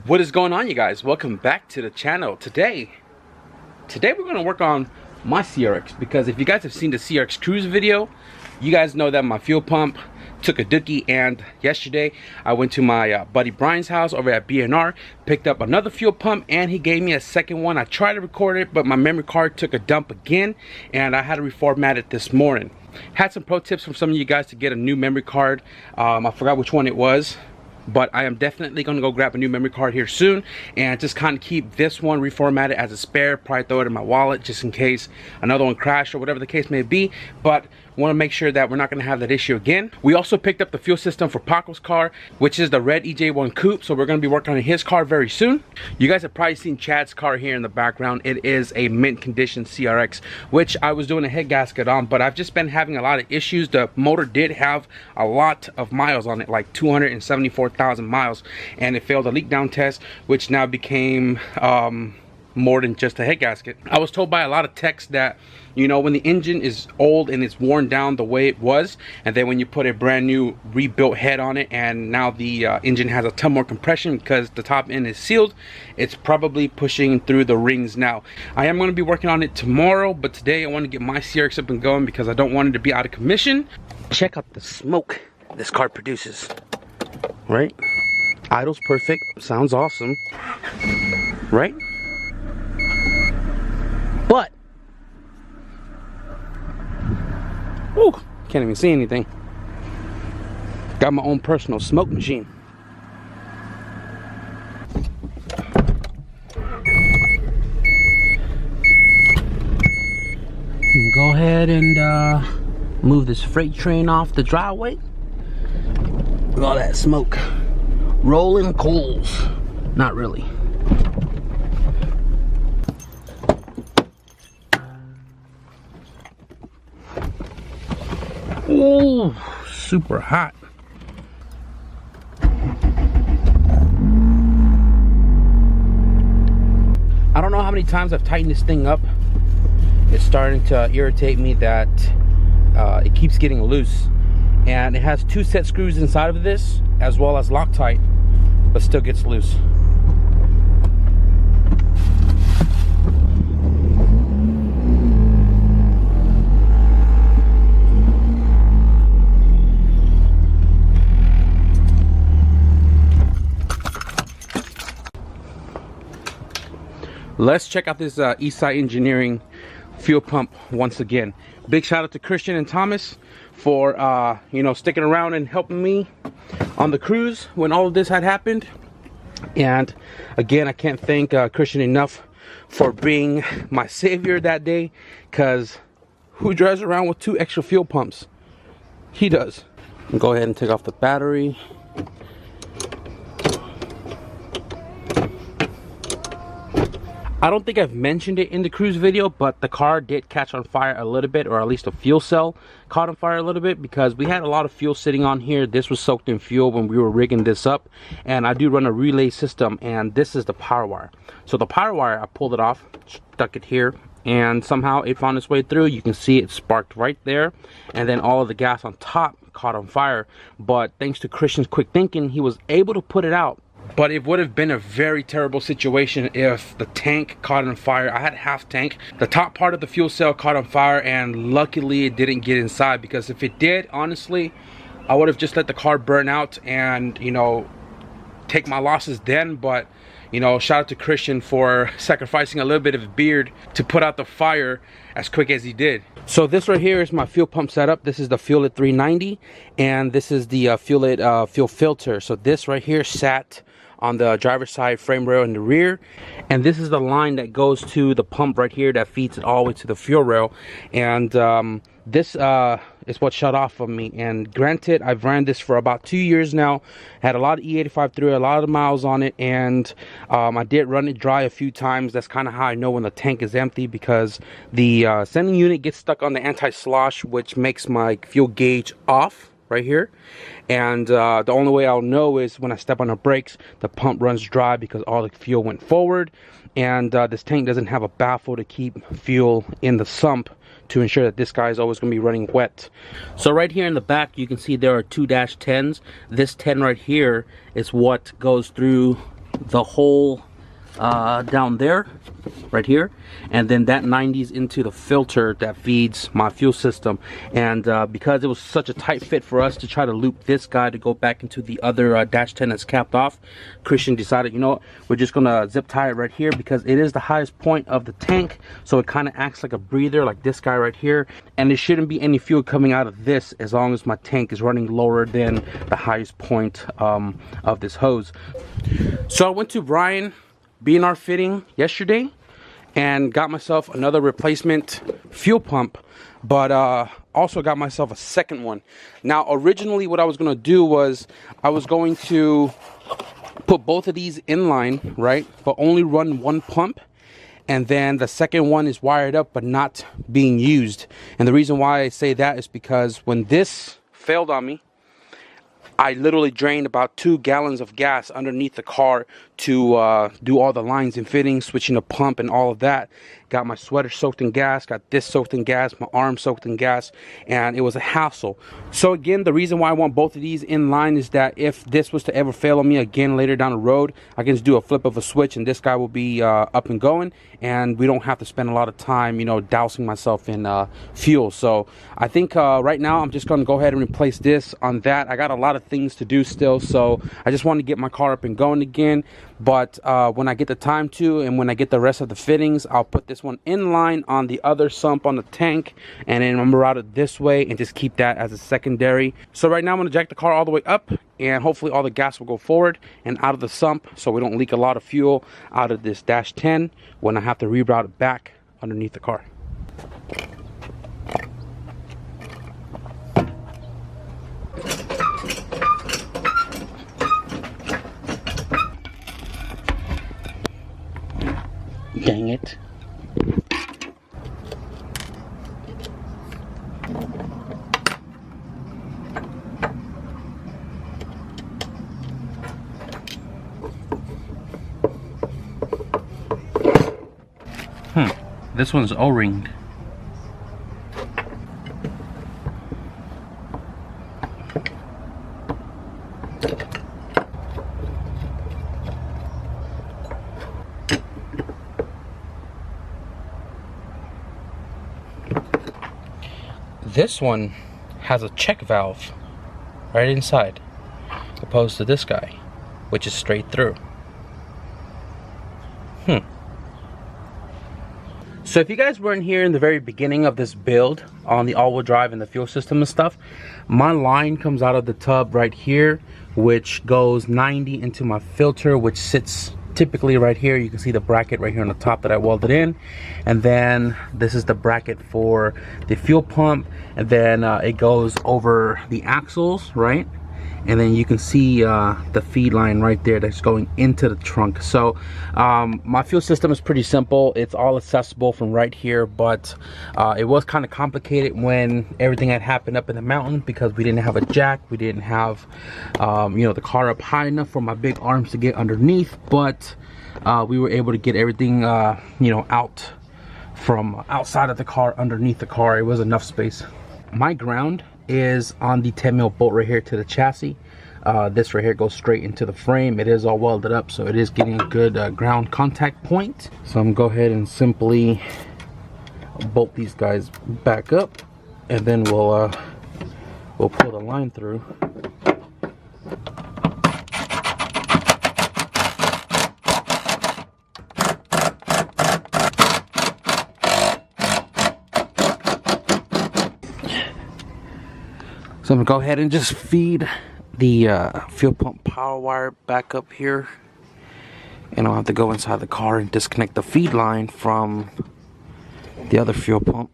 What is going on, you guys? Welcome back to the channel. Today we're going to work on my CRX, because if you guys have seen the CRX cruise video, you guys know that my fuel pump took a dookie, and yesterday I went to my buddy Brian's house over at B&R, picked up another fuel pump, and he gave me a second one. I tried to record it, but my memory card took a dump again, and I had to reformat it this morning. Had some pro tips from some of you guys to get a new memory card. I forgot which one it was, but I am definitely going to go grab a new memory card here soon and just kind of keep this one reformatted as a spare. Probably throw it in my wallet just in case another one crashed or whatever the case may be, but want to make sure that we're not going to have that issue again. We also picked up the fuel system for Paco's car, which is the red EJ1 coupe, so we're going to be working on his car very soon. You guys have probably seen Chad's car here in the background. It is a mint condition CRX, which I was doing a head gasket on, but I've just been having a lot of issues. The motor did have a lot of miles on it, like 274,000 miles, and it failed a leak down test, which now became more than just a head gasket. I was told by a lot of techs that, you know, when the engine is old and it's worn down the way it was, and then when you put a brand new rebuilt head on it, and now the engine has a ton more compression because the top end is sealed, it's probably pushing through the rings now. I am going to be working on it tomorrow, but today I want to get my CRX up and going because I don't want it to be out of commission. Check out the smoke this car produces, right? Idle's perfect, sounds awesome, right? But ooh, can't even see anything. Got my own personal smoke machine. Go ahead and move this freight train off the driveway. Look at all that smoke. Rolling coals. Not really. Oh, super hot. I don't know how many times I've tightened this thing up. It's starting to irritate me that it keeps getting loose. And it has two set screws inside of this, as well as Loctite, but still gets loose. Let's check out this Eastside Engineering fuel pump once again. Big shout out to Christian and Thomas for you know, sticking around and helping me on the cruise when all of this had happened. And again, I can't thank Christian enough for being my savior that day, because who drives around with two extra fuel pumps? He does. Go ahead and take off the battery. I don't think I've mentioned it in the cruise video, but the car did catch on fire a little bit, or at least the fuel cell caught on fire a little bit, because we had a lot of fuel sitting on here. This was soaked in fuel when we were rigging this up, and I do run a relay system, and this is the power wire. So the power wire, I pulled it off, stuck it here, and somehow it found its way through. You can see it sparked right there, and then all of the gas on top caught on fire. But thanks to Christian's quick thinking, he was able to put it out. But it would have been a very terrible situation if the tank caught on fire. I had half tank. The top part of the fuel cell caught on fire, and luckily it didn't get inside, because if it did, honestly, I would have just let the car burn out and, you know, take my losses then. But, you know, shout out to Christian for sacrificing a little bit of his beard to put out the fire as quick as he did. So this right here is my fuel pump setup. This is the Fuelit 390, and this is the Fuelit fuel filter. So this right here sat on the driver's side frame rail in the rear, and this is the line that goes to the pump right here that feeds it all the way to the fuel rail. And this is what shut off of me. And granted, I've ran this for about 2 years now, had a lot of E85 through it, a lot of miles on it, and I did run it dry a few times. That's kind of how I know when the tank is empty, because the sending unit gets stuck on the anti-slosh, which makes my fuel gauge off right here. And the only way I'll know is when I step on the brakes, the pump runs dry because all the fuel went forward. And this tank doesn't have a baffle to keep fuel in the sump to ensure that this guy is always going to be running wet. So right here in the back, you can see there are two -10s. This 10 right here is what goes through the hole down there, right here, and then that 90s into the filter that feeds my fuel system. And because it was such a tight fit for us to try to loop this guy to go back into the other dash 10 that's capped off, Christian decided, you know what, we're just gonna zip tie it right here because it is the highest point of the tank, so it kind of acts like a breather, like this guy right here, and there shouldn't be any fuel coming out of this as long as my tank is running lower than the highest point of this hose. So I went to Brian B&R Fitting yesterday and got myself another replacement fuel pump, but also got myself a second one. Now originally what I was going to do was I was going to put both of these in line, right, but only run one pump, and then the second one is wired up but not being used. And the reason why I say that is because when this failed on me, I literally drained about 2 gallons of gas underneath the car to do all the lines and fittings, switching the pump and all of that. Got my sweater soaked in gas, got this soaked in gas, my arm soaked in gas, and it was a hassle. So again, the reason why I want both of these in line is that if this was to ever fail on me again later down the road, I can just do a flip of a switch and this guy will be up and going, and we don't have to spend a lot of time, you know, dousing myself in fuel. So I think right now I'm just going to go ahead and replace this on that. I got a lot of things to do still, so I just want to get my car up and going again. But when I get the time to, and when I get the rest of the fittings, I'll put this one in line on the other sump on the tank, and then I'm route it this way and just keep that as a secondary. So right now I'm going to jack the car all the way up, and hopefully all the gas will go forward and out of the sump so we don't leak a lot of fuel out of this dash 10 when I have to reroute it back underneath the car. Dang it. This one's O-ringed. This one has a check valve right inside, opposed to this guy, which is straight through. So if you guys weren't here in the very beginning of this build on the all-wheel drive and the fuel system and stuff, my line comes out of the tub right here, which goes 90 into my filter, which sits typically right here. You can see the bracket right here on the top that I welded in, and then this is the bracket for the fuel pump, and then it goes over the axles, right? And then you can see the feed line right there that's going into the trunk. So my fuel system is pretty simple. It's all accessible from right here, but it was kind of complicated when everything had happened up in the mountain because we didn't have a jack. We didn't have you know, the car up high enough for my big arms to get underneath, but we were able to get everything you know, out from outside of the car, underneath the car. It was enough space. My ground is on the 10mm bolt right here to the chassis. This right here goes straight into the frame. It is all welded up, so it is getting a good ground contact point. So I'm gonna go ahead and simply bolt these guys back up, and then we'll pull the line through. So I'm gonna go ahead and just feed the fuel pump power wire back up here, and I'll have to go inside the car and disconnect the feed line from the other fuel pump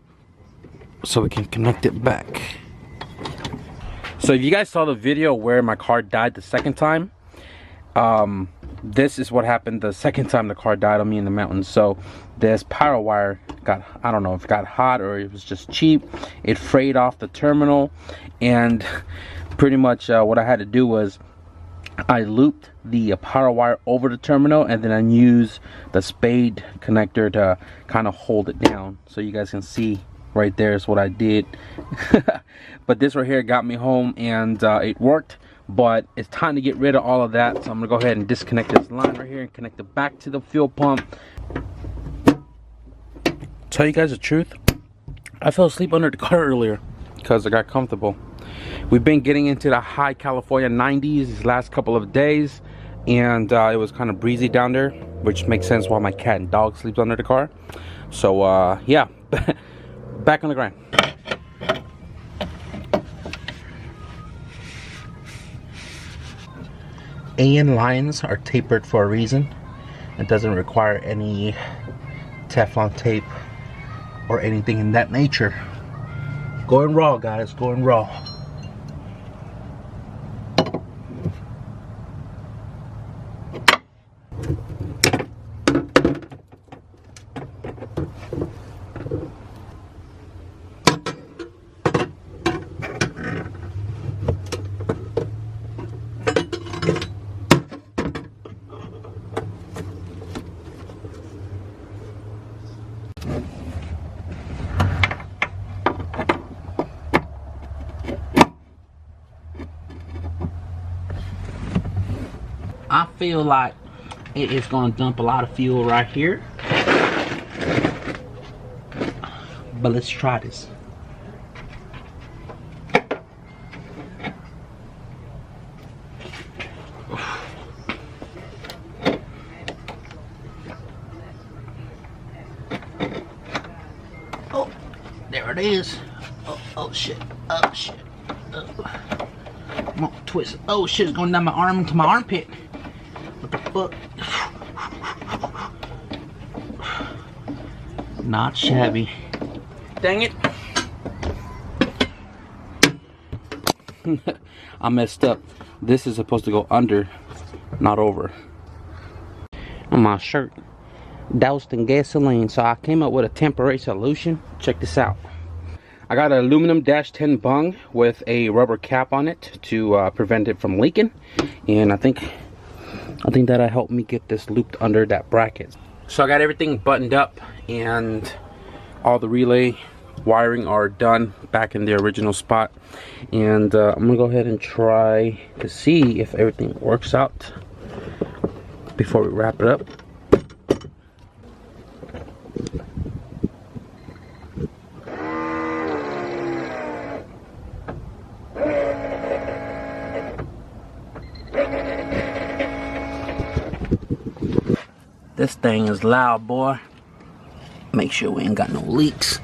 so we can connect it back. So if you guys saw the video where my car died the second time, this is what happened the second time the car died on me in the mountains. So this power wire got, I don't know if it got hot or it was just cheap. It frayed off the terminal, and pretty much what I had to do was I looped the power wire over the terminal, and then I used the spade connector to kind of hold it down. So you guys can see right there is what I did. But this right here got me home, and it worked. but it's time to get rid of all of that. So I'm gonna go ahead and disconnect this line right here and connect it back to the fuel pump. Tell you guys the truth, I fell asleep under the car earlier because I got comfortable. We've been getting into the high California 90s these last couple of days, and it was kind of breezy down there, which makes sense why my cat and dog sleeps under the car. So yeah, back on the grind. AN lines are tapered for a reason. It doesn't require any Teflon tape or anything in that nature. Going raw, guys, going raw. I feel like it is going to dump a lot of fuel right here, but let's try this. Oh, there it is. Oh shit. Oh shit. Come on, twist. Oh shit, it's going down my arm into my armpit. What the fuck? Not shabby. Dang it. I messed up. This is supposed to go under, not over. On my shirt, doused in gasoline, so I came up with a temporary solution. Check this out. I got an aluminum -10 bung with a rubber cap on it to prevent it from leaking, and I think that'll help me get this looped under that bracket. So I got everything buttoned up, and all the relay wiring are done back in the original spot, and I'm gonna go ahead and try to see if everything works out before we wrap it up. This thing is loud, boy. Make sure we ain't got no leaks.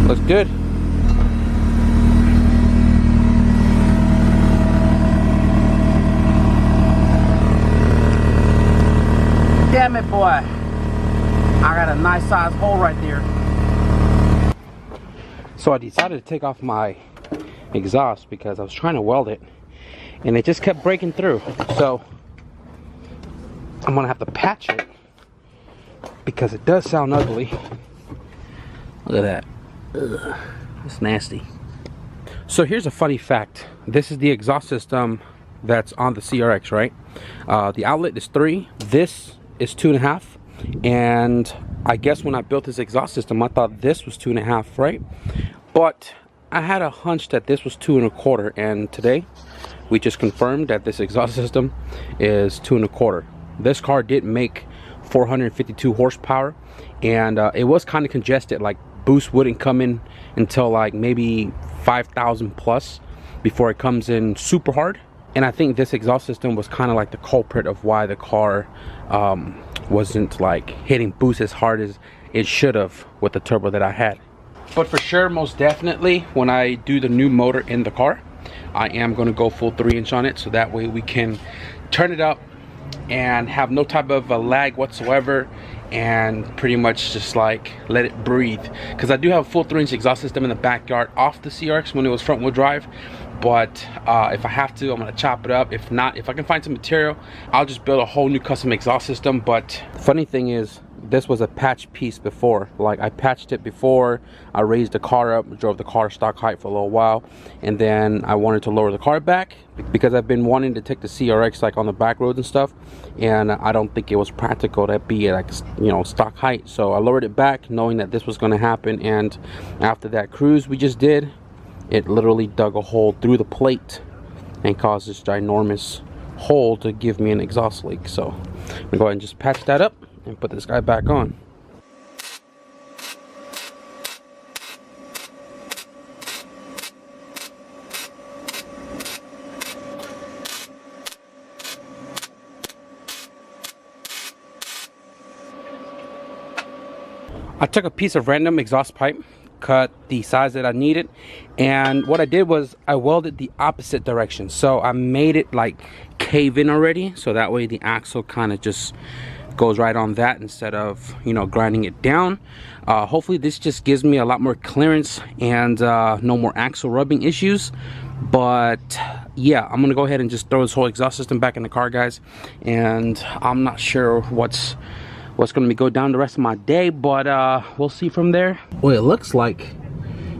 Looks good. Damn it, boy. I got a nice size hole right there. So I decided to take off my exhaust because I was trying to weld it and it just kept breaking through. So I'm gonna have to patch it because it does sound ugly. Look at that. Ugh, it's nasty. So here's a funny fact. This is the exhaust system that's on the CRX, right? The outlet is 3. This is 2.5. And I guess when I built this exhaust system, I thought this was 2.5, right? But I had a hunch that this was 2.25. And today, we just confirmed that this exhaust system is 2.25. This car did make 452 horsepower, and it was kind of congested. Like, boost wouldn't come in until like maybe 5,000 plus before it comes in super hard. And I think this exhaust system was kind of like the culprit of why the car wasn't like hitting boost as hard as it should have with the turbo that I had. But for sure, most definitely, when I do the new motor in the car, I am going to go full 3-inch on it, so that way we can turn it up and have no type of a lag whatsoever, and pretty much just like let it breathe. Because I do have a full 3-inch exhaust system in the backyard off the CRX when it was front wheel drive, but if I have to, I'm gonna chop it up. If not, if I can find some material, I'll just build a whole new custom exhaust system. But funny thing is, this was a patch piece before. Like, I patched it before, I raised the car up, drove the car stock height for a little while, and then I wanted to lower the car back because I've been wanting to take the CRX like on the back roads and stuff, and I don't think it was practical to be like, you know, stock height. So I lowered it back knowing that this was going to happen, and after that cruise we just did, it literally dug a hole through the plate and caused this ginormous hole to give me an exhaust leak. So I'm gonna go ahead and just patch that up and put this guy back on. I took a piece of random exhaust pipe, cut the size that I needed, and what I did was I welded the opposite direction. So I made it like cave in already, so that way the axle kind of just goes right on that instead of, you know, grinding it down. Hopefully this just gives me a lot more clearance and no more axle rubbing issues. But yeah, I'm gonna go ahead and just throw this whole exhaust system back in the car, guys, and I'm not sure what's gonna go down the rest of my day, but we'll see from there. Well, it looks like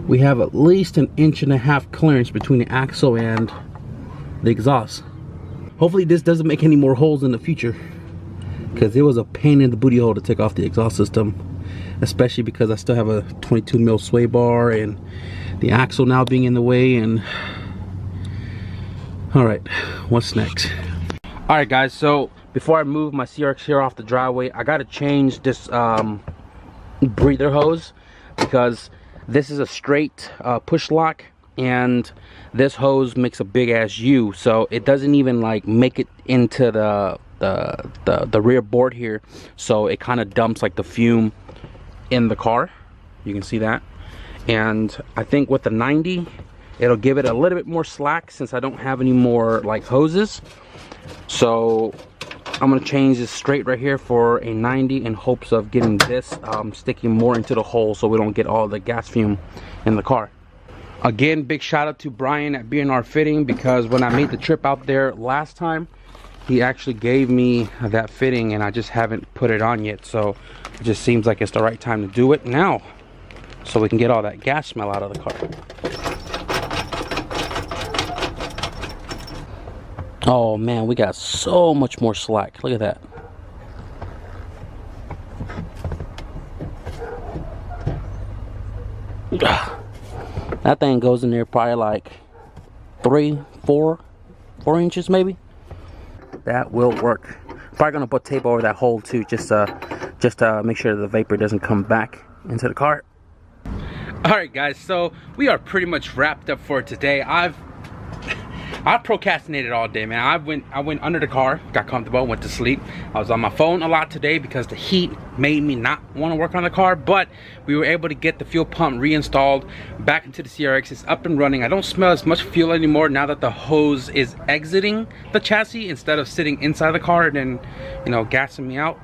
we have at least 1.5 inches clearance between the axle and the exhaust. Hopefully this doesn't make any more holes in the future, because it was a pain in the booty hole to take off the exhaust system, especially because I still have a 22 mil sway bar and the axle now being in the way. And all right, what's next? All right, guys, so before I move my CRX here off the driveway, I gotta change this breather hose, because this is a straight push lock, and this hose makes a big ass U, so it doesn't even like make it into the rear board here, so it kind of dumps like the fume in the car. You can see that. And I think with the 90 it'll give it a little bit more slack, since I don't have any more like hoses. So I'm gonna change this straight right here for a 90 in hopes of getting this sticking more into the hole so we don't get all the gas fume in the car. Again, big shout out to Brian at B&R Fitting, because when I made the trip out there last time, he actually gave me that fitting and I just haven't put it on yet. So it just seems like it's the right time to do it now, so we can get all that gas smell out of the car. Oh man, we got so much more slack. Look at that. That thing goes in there probably like 4 inches maybe. That will work. Probably gonna put tape over that hole too, just to make sure the vapor doesn't come back into the car. All right, guys, so we are pretty much wrapped up for today. I procrastinated all day, man. I went under the car, got comfortable, went to sleep. I was on my phone a lot today because the heat made me not want to work on the car, but we were able to get the fuel pump reinstalled back into the CRX. It's up and running. I don't smell as much fuel anymore now that the hose is exiting the chassis instead of sitting inside the car and then, you know, gassing me out.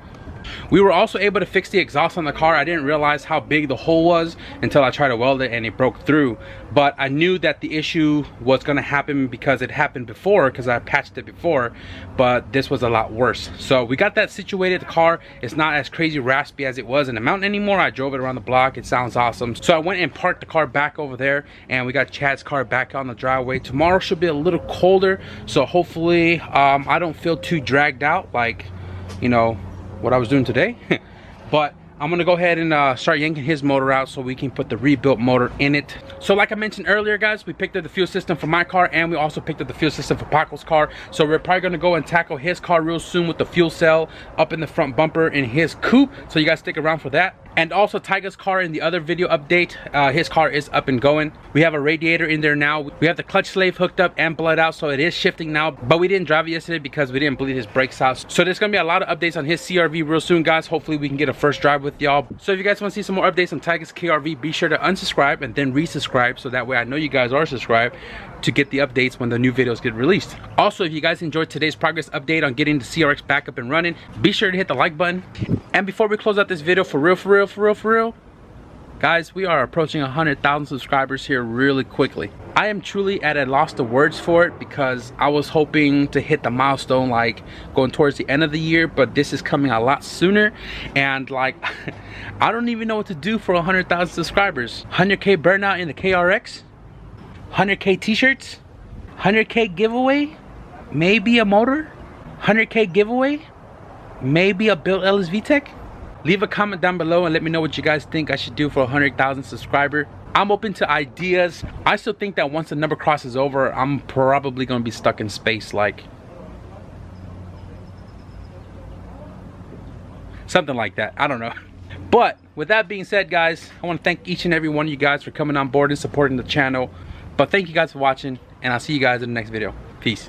We were also able to fix the exhaust on the car. I didn't realize how big the hole was until I tried to weld it and it broke through. But I knew that the issue was going to happen because it happened before, because I patched it before, but this was a lot worse. So we got that situated. The car is not as crazy raspy as it was in the mountain anymore. I drove it around the block. It sounds awesome. So I went and parked the car back over there, and we got Chad's car back on the driveway. Tomorrow should be a little colder, so hopefully I don't feel too dragged out like, you know, what I was doing today. But I'm gonna go ahead and start yanking his motor out so we can put the rebuilt motor in it. So like I mentioned earlier, guys, we picked up the fuel system for my car, and we also picked up the fuel system for Paco's car. So we're probably gonna go and tackle his car real soon with the fuel cell up in the front bumper in his coupe. So you guys stick around for that. And also Tyga's car in the other video update, his car is up and going. We have a radiator in there now. We have the clutch slave hooked up and bled out, so it is shifting now. But we didn't drive it yesterday because we didn't bleed his brakes out. So there's gonna be a lot of updates on his CRV real soon, guys. Hopefully we can get a first drive with y'all. So if you guys want to see some more updates on Tyga's KRV, be sure to unsubscribe and then resubscribe, so that way I know you guys are subscribed to get the updates when the new videos get released. Also, if you guys enjoyed today's progress update on getting the CRX back up and running, be sure to hit the like button. And before we close out this video, for real, Guys, we are approaching 100,000 subscribers here really quickly. I am truly at a loss of words for it because I was hoping to hit the milestone like going towards the end of the year, but this is coming a lot sooner, and like I don't even know what to do for 100,000 subscribers. 100K burnout in the KRX, 100K t-shirts, 100K giveaway, maybe a motor, 100K giveaway, maybe a built LS VTEC. Leave a comment down below and let me know what you guys think I should do for 100,000 subscriber. I'm open to ideas. I still think that once the number crosses over, I'm probably gonna be stuck in space, like something like that. I don't know. But with that being said, guys, I want to thank each and every one of you guys for coming on board and supporting the channel. But thank you guys for watching, and I'll see you guys in the next video. Peace.